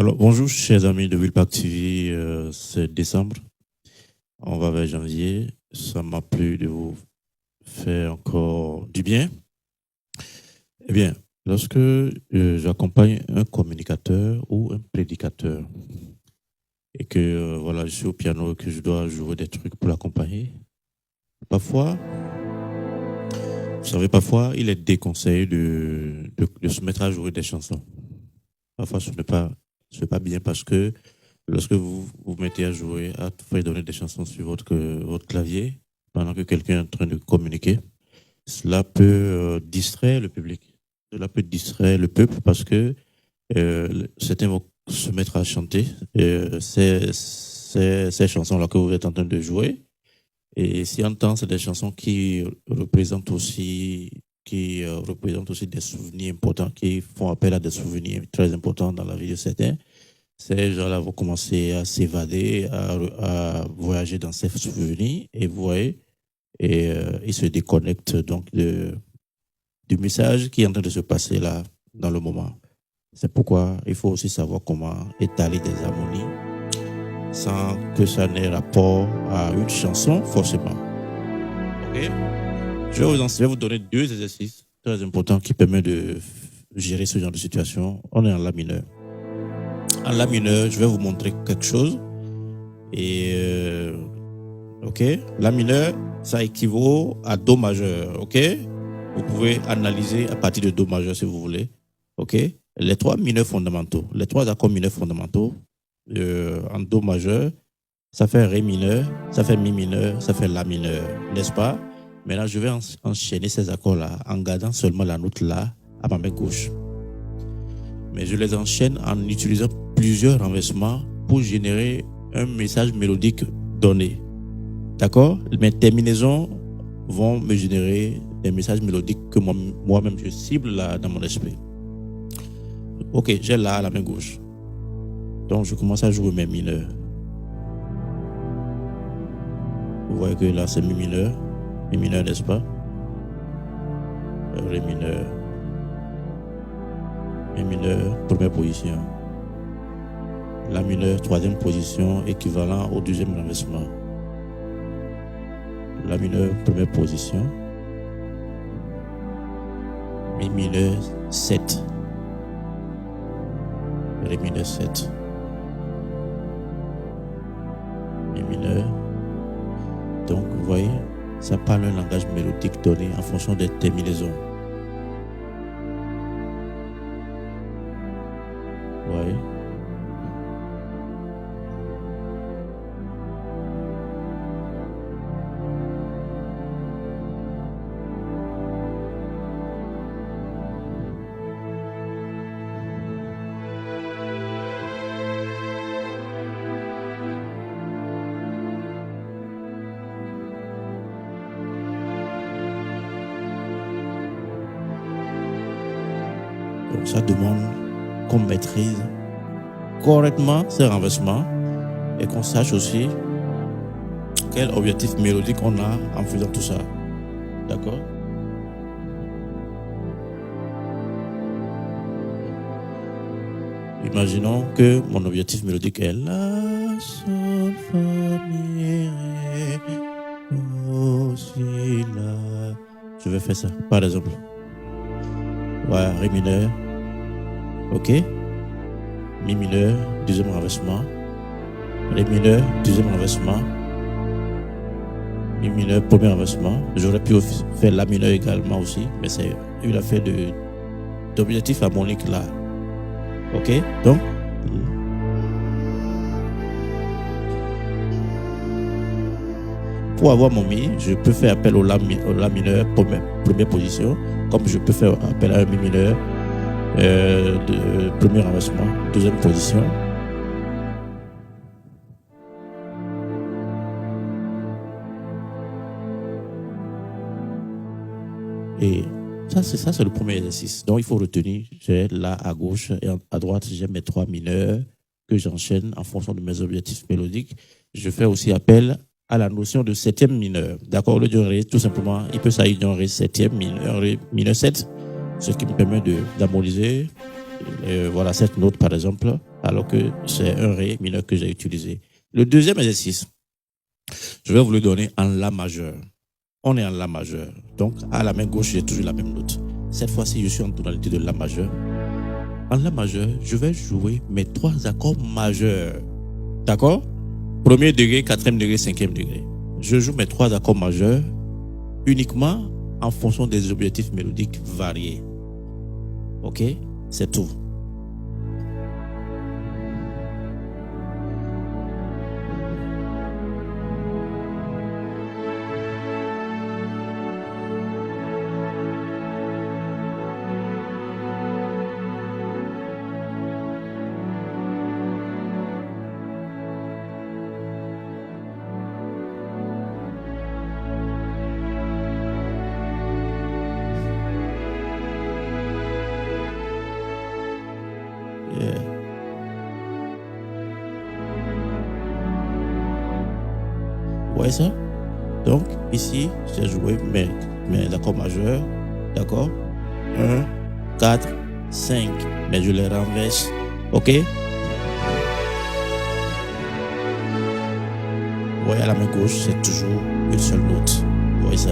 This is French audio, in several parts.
Alors, bonjour, chers amis de Willpack TV. C'est décembre. On va vers janvier. Ça m'a plu de vous faire encore du bien. Eh bien, lorsque j'accompagne un communicateur ou un prédicateur et que voilà, je suis au piano et que je dois jouer des trucs pour l'accompagner, parfois, vous savez, parfois, il est déconseillé de se mettre à jouer des chansons. Parfois, ce n'est pas bien parce que lorsque vous vous mettez à jouer, à faire donner des chansons sur votre clavier, pendant que quelqu'un est en train de communiquer, cela peut distraire le public. Cela peut distraire le peuple parce que certains vont se mettre à chanter ces chansons-là que vous êtes en train de jouer. Et si on entend, c'est des chansons qui représentent aussi des souvenirs importants, qui font appel à des souvenirs très importants dans la vie de certains. Ces gens-là vont commencer à s'évader, à voyager dans ces souvenirs, et vous voyez, ils se déconnectent donc du message qui est en train de se passer là, dans le moment. C'est pourquoi il faut aussi savoir comment étaler des harmonies sans que ça n'ait rapport à une chanson, forcément. Ok? Je vais vous donner 2 exercices très importants qui permettent de gérer ce genre de situation. On est en La mineur. En La mineur, je vais vous montrer quelque chose. Et ok, La mineur, ça équivaut à Do majeur. Ok, vous pouvez analyser à partir de Do majeur si vous voulez. Ok, les 3 mineurs fondamentaux, les 3 accords mineurs fondamentaux en Do majeur, ça fait Ré mineur, ça fait Mi mineur, ça fait La mineur, n'est-ce pas? Maintenant, je vais enchaîner ces accords-là en gardant seulement la note La à ma main gauche. Mais je les enchaîne en utilisant plusieurs renversements pour générer un message mélodique donné. D'accord? Mes terminaisons vont me générer des messages mélodiques que moi-même je cible là dans mon esprit. Ok, j'ai La à la main gauche. Donc, je commence à jouer mes mineurs. Vous voyez que là, c'est Mi mineur. Mi mineur, n'est-ce pas? Ré mineur. Mi mineur, première position. La mineur, troisième position, équivalent au deuxième renversement. La mineur, première position. Mi mineur, 7. Ré mineur, 7. Mi mineur. Donc, vous voyez, ça parle un langage mélodique donné en fonction des terminaisons. Vous voyez? Donc, ça demande qu'on maîtrise correctement ces renversements et qu'on sache aussi quel objectif mélodique on a en faisant tout ça. D'accord? Imaginons que mon objectif mélodique est La, Sol, Fa, Mi, Ré, Do, Si, La. Je vais faire ça, par exemple. Voilà, Ré mineur. Ok? Mi mineur, deuxième renversement. Ré mineur, deuxième renversement. Mi mineur, premier renversement. J'aurais pu faire La mineur également aussi, mais c'est une affaire d'objectif harmonique là. Ok? Donc, pour avoir mon Mi, je peux faire appel au La mineur, première position, comme je peux faire appel à un Mi mineur, premier renversement, deuxième position. Et ça, c'est le premier exercice. Donc, il faut retenir, j'ai La à gauche et à droite, j'ai mes 3 mineurs que j'enchaîne en fonction de mes objectifs mélodiques. Je fais aussi appel à la notion de septième mineur. D'accord? Au lieu de Ré, tout simplement, il peut s'agir d'un Ré septième mineur, Ré mineur 7, ce qui me permet d'harmoniser voilà cette note, par exemple, alors que c'est un Ré mineur que j'ai utilisé. Le deuxième exercice, je vais vous le donner en La majeur. On est en La majeur. Donc, à la main gauche, j'ai toujours la même note. Cette fois-ci, je suis en tonalité de La majeur. En La majeur, je vais jouer mes 3 accords majeurs. D'accord? Premier degré, quatrième degré, cinquième degré. Je joue mes 3 accords majeurs uniquement en fonction des objectifs mélodiques variés. Ok? C'est tout. Yeah. Vous voyez ça? Donc, ici, j'ai joué mes accords majeurs. D'accord? 1, 4, 5. Mais je les renverse. Ok? Vous voyez, à la main gauche, c'est toujours une seule note. Vous voyez ça?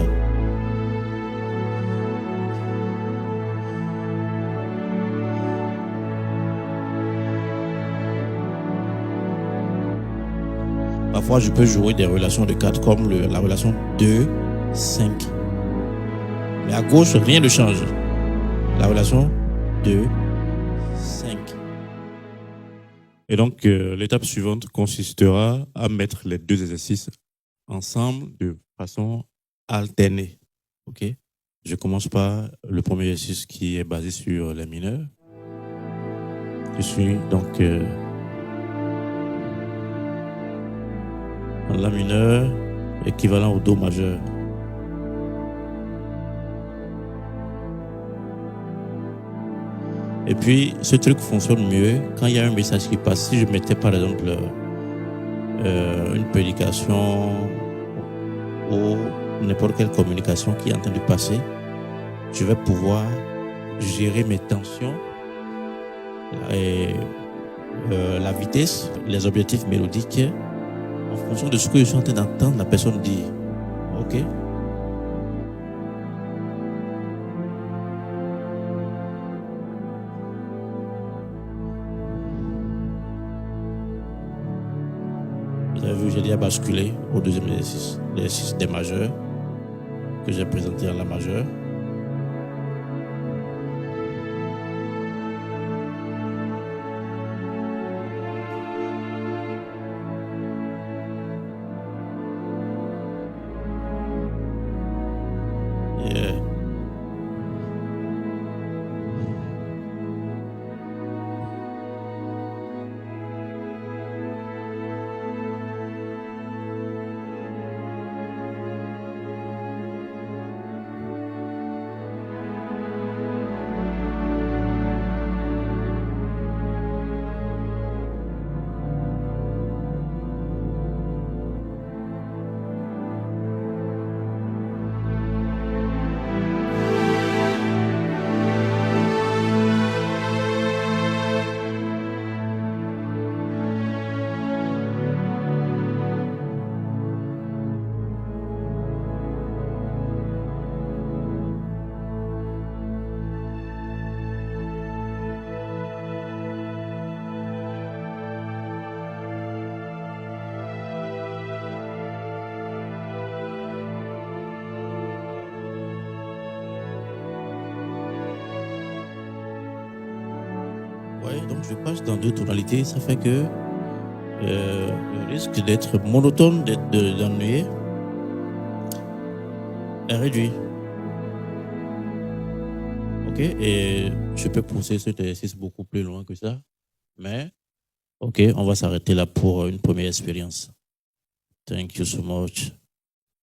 Parfois, je peux jouer des relations de 4 comme la relation 2, 5. Mais à gauche, rien ne change. La relation 2, 5. Et donc, l'étape suivante consistera à mettre les 2 exercices ensemble de façon alternée. Ok? Je commence par le premier exercice qui est basé sur les mineurs. Je suis donc en La mineur, équivalent au Do majeur. Et puis, ce truc fonctionne mieux quand il y a un message qui passe. Si je mettais par exemple une prédication ou n'importe quelle communication qui est en train de passer, je vais pouvoir gérer mes tensions et la vitesse, les objectifs mélodiques en fonction de ce que je suis en train d'entendre la personne dire. Ok? Vous avez vu, j'ai déjà basculé au deuxième exercice, l'exercice des majeurs que j'ai présenté en La majeur. Yeah. Ouais, donc je passe dans 2 tonalités, ça fait que le risque d'être monotone, d'ennuyer, est réduit. Ok, et je peux pousser cet exercice beaucoup plus loin que ça, mais ok, on va s'arrêter là pour une première expérience. Thank you so much.